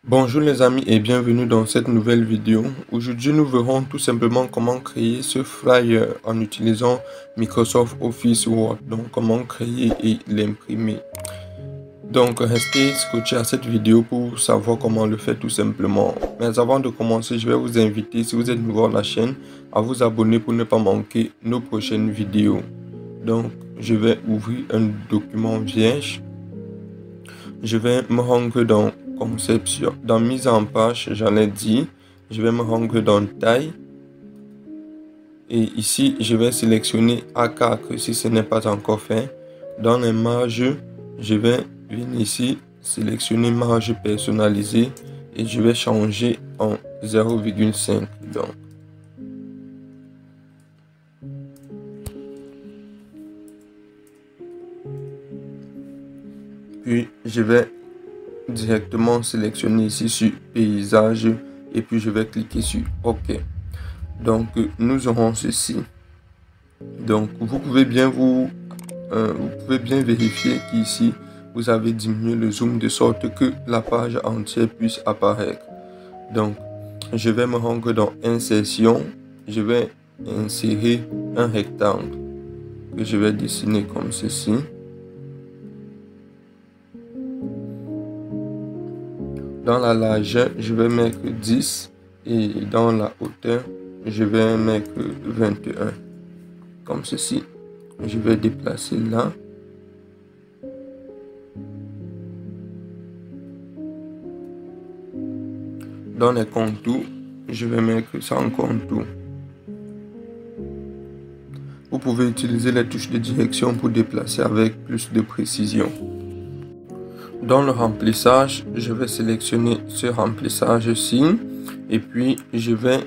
Bonjour les amis et bienvenue dans cette nouvelle vidéo. Aujourd'hui nous verrons tout simplement comment créer ce flyer en utilisant Microsoft Office Word. Donc comment créer et l'imprimer. Donc restez scotché à cette vidéo pour savoir comment le faire tout simplement. Mais avant de commencer, je vais vous inviter, si vous êtes nouveau à la chaîne, à vous abonner pour ne pas manquer nos prochaines vidéos. Donc je vais ouvrir un document vierge. Je vais me rendre dans conception, dans mise en page, j'en ai dit. Je vais me rendre dans taille. Et ici, je vais sélectionner A4 si ce n'est pas encore fait. Dans les marges, je vais venir ici, sélectionner marge personnalisée et je vais changer en 0,5. Donc, puis je vais directement sélectionner ici sur paysage et puis je vais cliquer sur OK. Donc nous aurons ceci. Donc vous pouvez bien vérifier qu'ici vous avez diminué le zoom de sorte que la page entière puisse apparaître. Donc je vais me rendre dans insertion, je vais insérer un rectangle que je vais dessiner comme ceci. Dans la largeur, je vais mettre 10 et dans la hauteur, je vais mettre 21. Comme ceci. Je vais déplacer là. Dans les contours, je vais mettre ça en contour. Vous pouvez utiliser les touches de direction pour déplacer avec plus de précision. Dans le remplissage, je vais sélectionner ce remplissage-ci et puis je vais,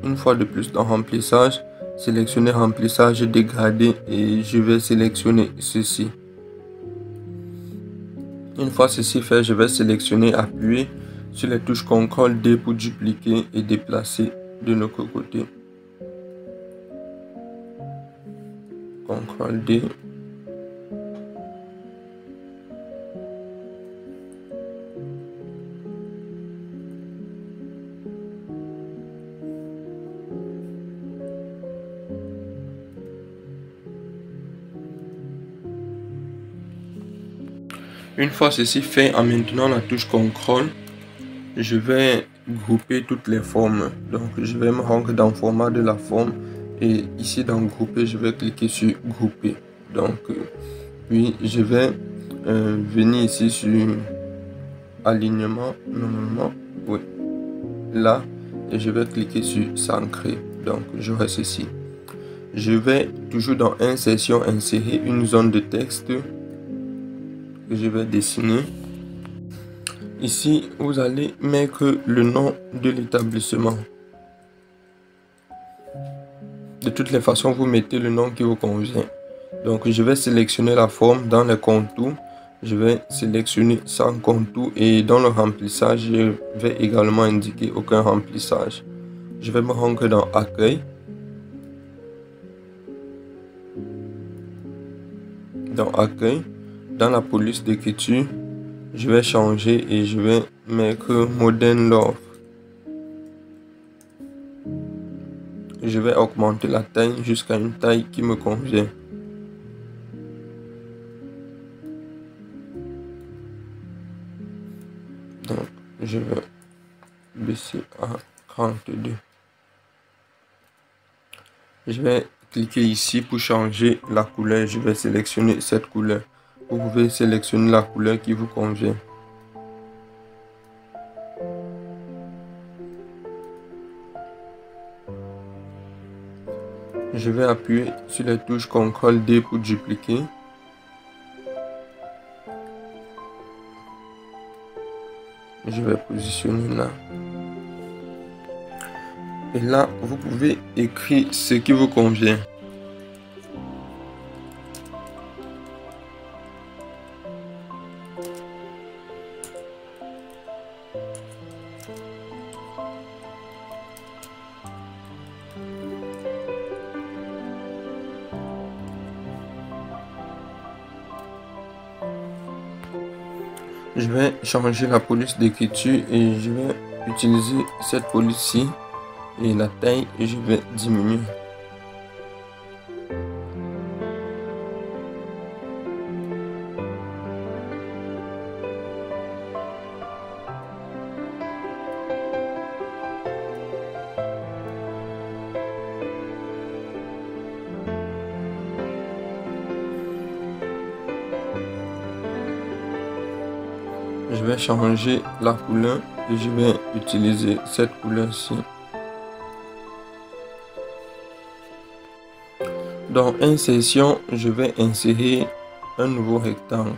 une fois de plus dans remplissage, sélectionner remplissage dégradé et je vais sélectionner ceci. Une fois ceci fait, je vais sélectionner appuyer sur les touches CTRL D pour dupliquer et déplacer de l'autre côté. CTRL D. Une fois ceci fait, en maintenant la touche CTRL, je vais grouper toutes les formes. Donc je vais me rendre dans format de la forme et ici dans grouper, je vais cliquer sur grouper. Donc puis je vais venir ici sur alignement, normalement, oui, là, et je vais cliquer sur s'ancrer. Donc j'aurai ceci. Je vais toujours dans insertion insérer une zone de texte que je vais dessiner. Ici, vous allez mettre le nom de l'établissement. De toutes les façons, vous mettez le nom qui vous convient. Donc, je vais sélectionner la forme dans les contours. Je vais sélectionner sans contour et dans le remplissage, je vais également indiquer aucun remplissage. Je vais me rendre dans accueil. Dans accueil, dans la police d'écriture, je vais changer et je vais mettre Modern Love. Je vais augmenter la taille jusqu'à une taille qui me convient. Donc, je vais baisser à 32. Je vais cliquer ici pour changer la couleur. Je vais sélectionner cette couleur. Vous pouvez sélectionner la couleur qui vous convient. Je vais appuyer sur les touches CTRL D pour dupliquer. Je vais positionner là. Et là, vous pouvez écrire ce qui vous convient. Je vais changer la police d'écriture et je vais utiliser cette police-ci et la taille, je vais diminuer. Je vais changer la couleur et je vais utiliser cette couleur-ci. Dans insertion, je vais insérer un nouveau rectangle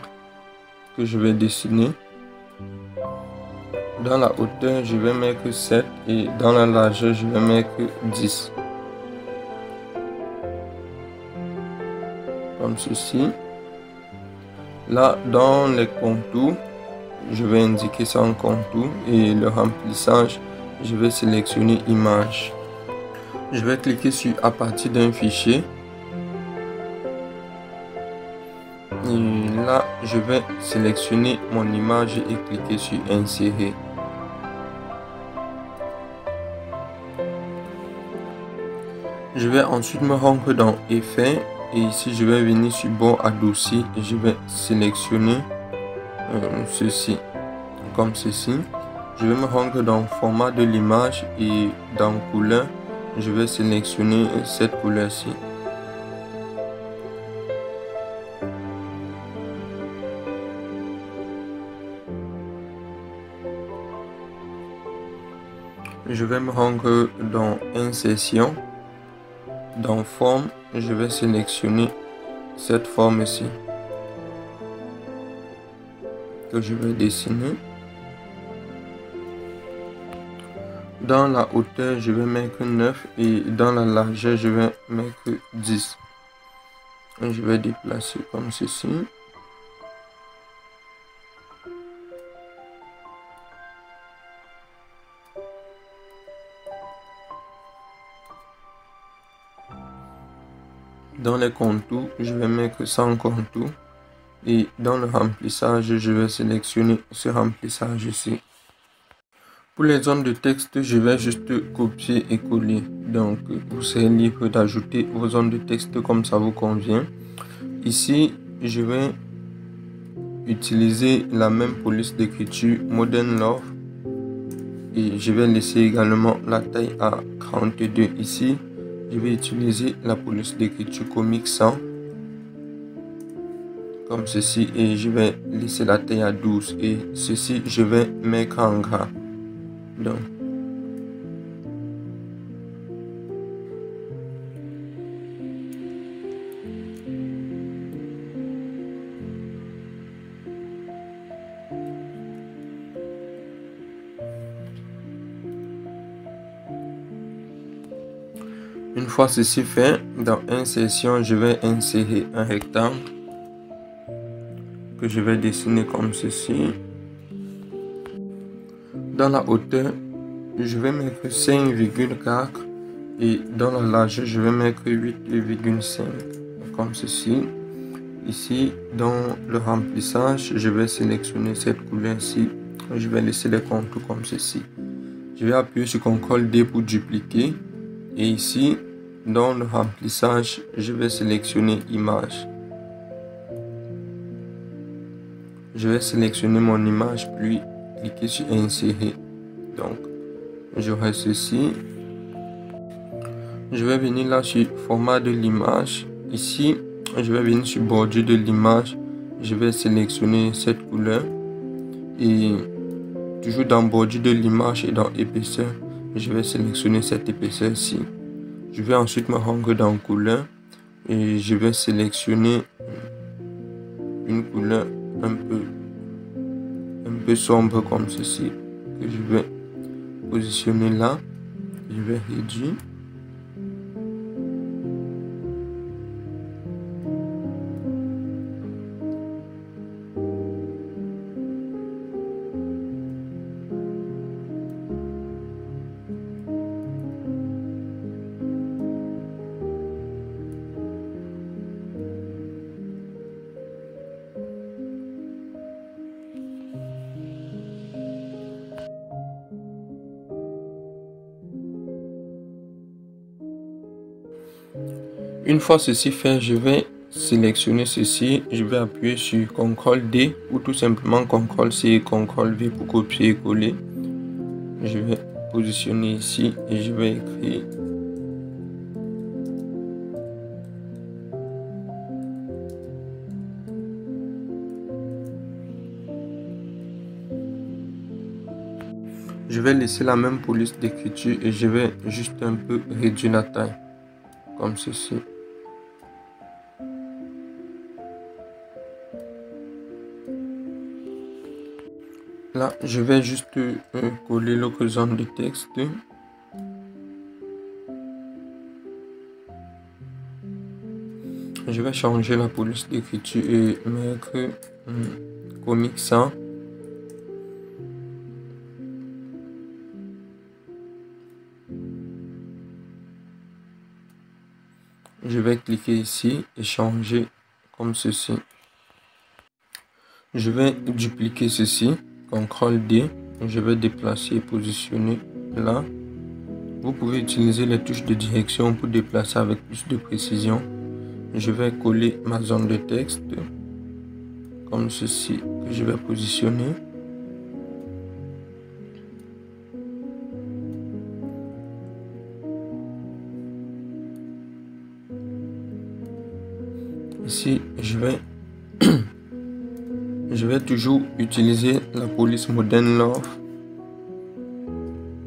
que je vais dessiner. Dans la hauteur, je vais mettre 7 et dans la largeur, je vais mettre 10. Comme ceci. Là, dans les contours, je vais indiquer ça en contour et le remplissage, je vais sélectionner image. Je vais cliquer sur à partir d'un fichier. Et là, je vais sélectionner mon image et cliquer sur insérer. Je vais ensuite me rendre dans effet et ici je vais venir sur bord adouci et je vais sélectionner ceci comme ceci. Je vais me rendre dans format de l'image et dans couleur, je vais sélectionner cette couleur-ci. Je vais me rendre dans insertion. Dans forme, je vais sélectionner cette forme-ci que je vais dessiner. Dans la hauteur, je vais mettre 9 et dans la largeur, je vais mettre 10. Et je vais déplacer comme ceci. Dans les contours, je vais mettre sans contour. Et dans le remplissage, je vais sélectionner ce remplissage ici. Pour les zones de texte, je vais juste copier et coller. Donc, vous serez libre d'ajouter vos zones de texte comme ça vous convient. Ici, je vais utiliser la même police d'écriture Modern Love. Et je vais laisser également la taille à 42 ici. Je vais utiliser la police d'écriture Comic 100 comme ceci et je vais laisser la taille à 12 et ceci je vais mettre en gras. Donc une fois ceci fait, dans insertion, je vais insérer un rectangle que je vais dessiner comme ceci. Dans la hauteur, je vais mettre 5,4 et dans la largeur, je vais mettre 8,5 comme ceci. Ici, dans le remplissage, je vais sélectionner cette couleur-ci. Je vais laisser les contours comme ceci. Je vais appuyer sur CTRL D pour dupliquer. Et ici, dans le remplissage, je vais sélectionner image. Je vais sélectionner mon image, puis cliquer sur insérer. Donc, j'aurai ceci. Je vais venir là sur format de l'image. Ici, je vais venir sur bordure de l'image. Je vais sélectionner cette couleur. Et toujours dans bordure de l'image et dans épaisseur, je vais sélectionner cette épaisseur-ci. Je vais ensuite me rendre dans couleur et je vais sélectionner une couleur un peu sombre comme ceci que je vais positionner là. Je vais réduire. Une fois ceci fait, je vais sélectionner ceci. Je vais appuyer sur CTRL D ou tout simplement CTRL C et CTRL V pour copier et coller. Je vais positionner ici et je vais écrire je vais laisser la même police d'écriture et je vais juste un peu réduire la taille comme ceci. Là, je vais juste coller l'autre zone de texte. Je vais changer la police d'écriture et mettre Comic Sans. Je vais cliquer ici et changer comme ceci. Je vais dupliquer ceci, CTRL D. Je vais déplacer et positionner là. Vous pouvez utiliser les touches de direction pour déplacer avec plus de précision. Je vais coller ma zone de texte comme ceci que je vais positionner. Ici, je vais toujours utiliser la police Modern Love.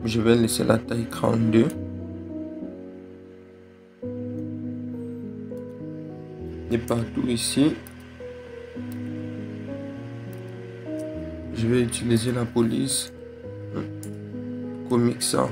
Je vais laisser la taille 32. Et partout ici, je vais utiliser la police Comic Sans.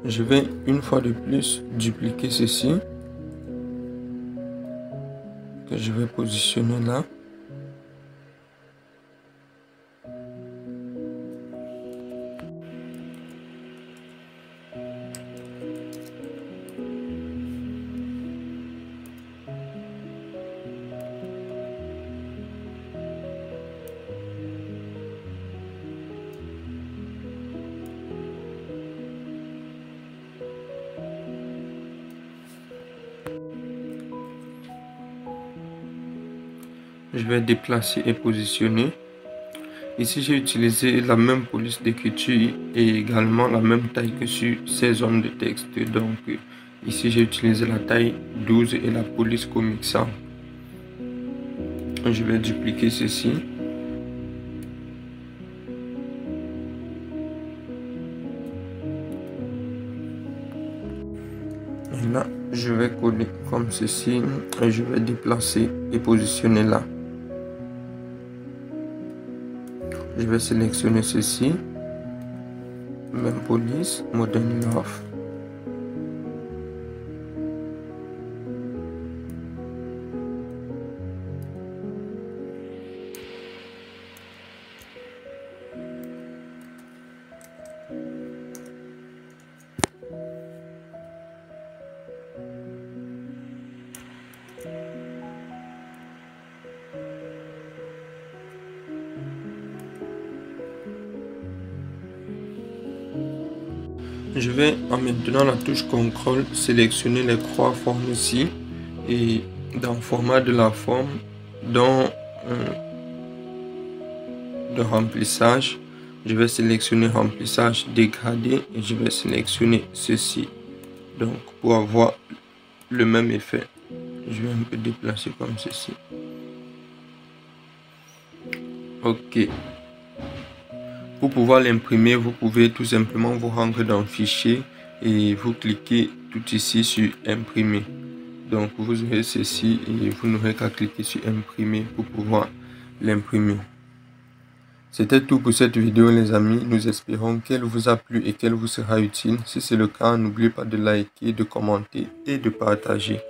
Je vais une fois de plus dupliquer ceci que je vais positionner là. Je vais déplacer et positionner. Ici, j'ai utilisé la même police d'écriture et également la même taille que sur ces zones de texte. Donc, ici, j'ai utilisé la taille 12 et la police Comic Sans. Je vais dupliquer ceci. Et là, je vais coller comme ceci et je vais déplacer et positionner là. Je vais sélectionner ceci, même police, Modern Love. Je vais en maintenant la touche CTRL sélectionner les croix formes ici et dans le format de la forme, dans de remplissage, je vais sélectionner remplissage dégradé et je vais sélectionner ceci. Donc pour avoir le même effet, je vais un peu déplacer comme ceci. Ok. Pour pouvoir l'imprimer, vous pouvez tout simplement vous rendre dans le fichier et vous cliquez tout ici sur imprimer. Donc vous aurez ceci et vous n'aurez qu'à cliquer sur imprimer pour pouvoir l'imprimer. C'était tout pour cette vidéo les amis. Nous espérons qu'elle vous a plu et qu'elle vous sera utile. Si c'est le cas, n'oubliez pas de liker, de commenter et de partager.